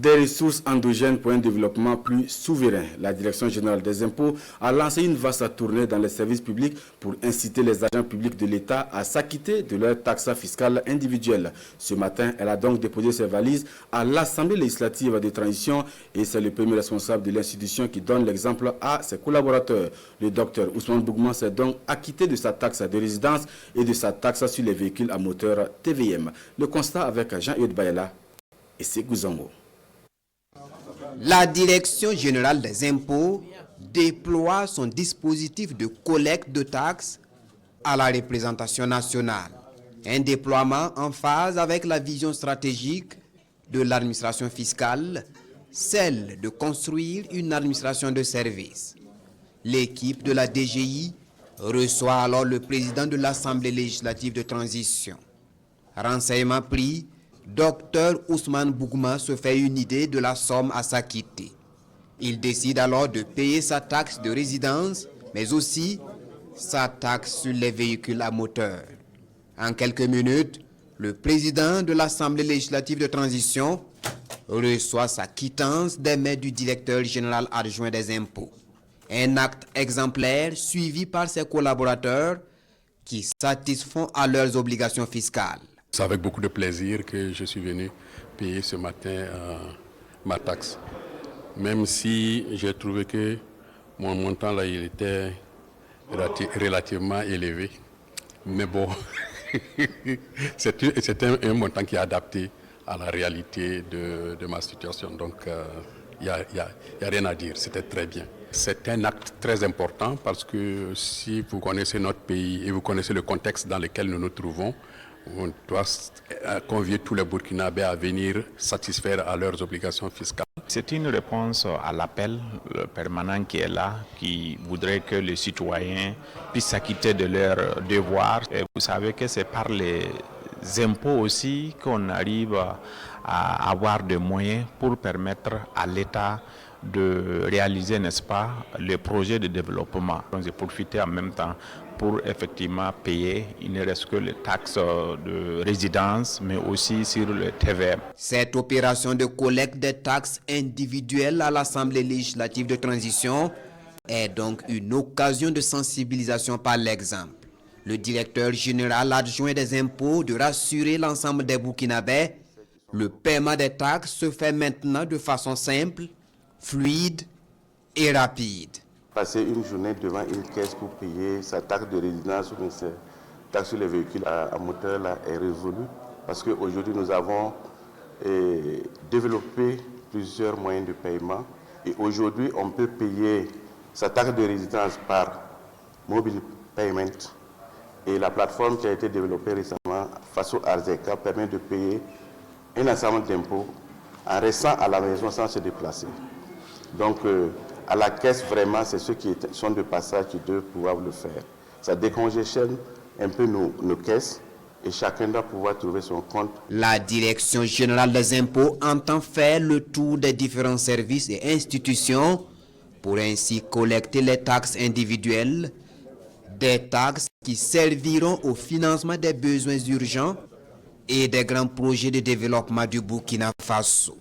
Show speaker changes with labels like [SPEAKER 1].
[SPEAKER 1] Des ressources endogènes pour un développement plus souverain. La Direction générale des impôts a lancé une vaste tournée dans les services publics pour inciter les agents publics de l'État à s'acquitter de leurs taxes fiscales individuelles. Ce matin, elle a donc déposé ses valises à l'Assemblée législative de transition et c'est le premier responsable de l'institution qui donne l'exemple à ses collaborateurs. Le docteur Ousmane Bougma s'est donc acquitté de sa taxe de résidence et de sa taxe sur les véhicules à moteur TVM. Le constat avec Jean-Yves Bayala et Ségou Zongo.
[SPEAKER 2] La Direction générale des impôts déploie son dispositif de collecte de taxes à la représentation nationale. Un déploiement en phase avec la vision stratégique de l'administration fiscale, celle de construire une administration de service. L'équipe de la DGI reçoit alors le président de l'Assemblée législative de transition. Renseignement pris, Dr Ousmane Bougma se fait une idée de la somme à s'acquitter. Il décide alors de payer sa taxe de résidence, mais aussi sa taxe sur les véhicules à moteur. En quelques minutes, le président de l'Assemblée législative de transition reçoit sa quittance des mains du directeur général adjoint des impôts. Un acte exemplaire suivi par ses collaborateurs qui satisfont à leurs obligations fiscales.
[SPEAKER 3] C'est avec beaucoup de plaisir que je suis venu payer ce matin ma taxe. Même si j'ai trouvé que mon montant là, il était relativement élevé. Mais bon, c'est un montant qui est adapté à la réalité de ma situation. Donc, il n'y a rien à dire, c'était très bien. C'est un acte très important parce que si vous connaissez notre pays et vous connaissez le contexte dans lequel nous nous trouvons, on doit convier tous les Burkinabés à venir satisfaire à leurs obligations fiscales.
[SPEAKER 4] C'est une réponse à l'appel permanent qui est là, qui voudrait que les citoyens puissent s'acquitter de leurs devoirs. Et vous savez que c'est par les impôts aussi qu'on arrive à avoir des moyens pour permettre à l'État de réaliser, n'est-ce pas, les projets de développement. Donc, j'ai profité en même temps pour effectivement payer, il ne reste que les taxes de résidence, mais aussi sur le TVM.
[SPEAKER 2] Cette opération de collecte des taxes individuelles à l'Assemblée législative de transition est donc une occasion de sensibilisation par l'exemple. Le directeur général adjoint des impôts de rassurer l'ensemble des Burkinabés. Le paiement des taxes se fait maintenant de façon simple, fluide et rapide.
[SPEAKER 5] Passer une journée devant une caisse pour payer sa taxe de résidence ou sa taxe sur les véhicules à moteur là, est résolu parce qu'aujourd'hui nous avons développé plusieurs moyens de paiement et aujourd'hui on peut payer sa taxe de résidence par mobile payment et la plateforme qui a été développée récemment face au Arzeka permet de payer un ensemble d'impôts en restant à la maison sans se déplacer. Donc, à la caisse, vraiment, c'est ceux qui sont de passage qui doivent pouvoir le faire. Ça décongestionne un peu nos caisses et chacun doit pouvoir trouver son compte.
[SPEAKER 2] La Direction générale des impôts entend faire le tour des différents services et institutions pour ainsi collecter les taxes individuelles, des taxes qui serviront au financement des besoins urgents et des grands projets de développement du Burkina Faso.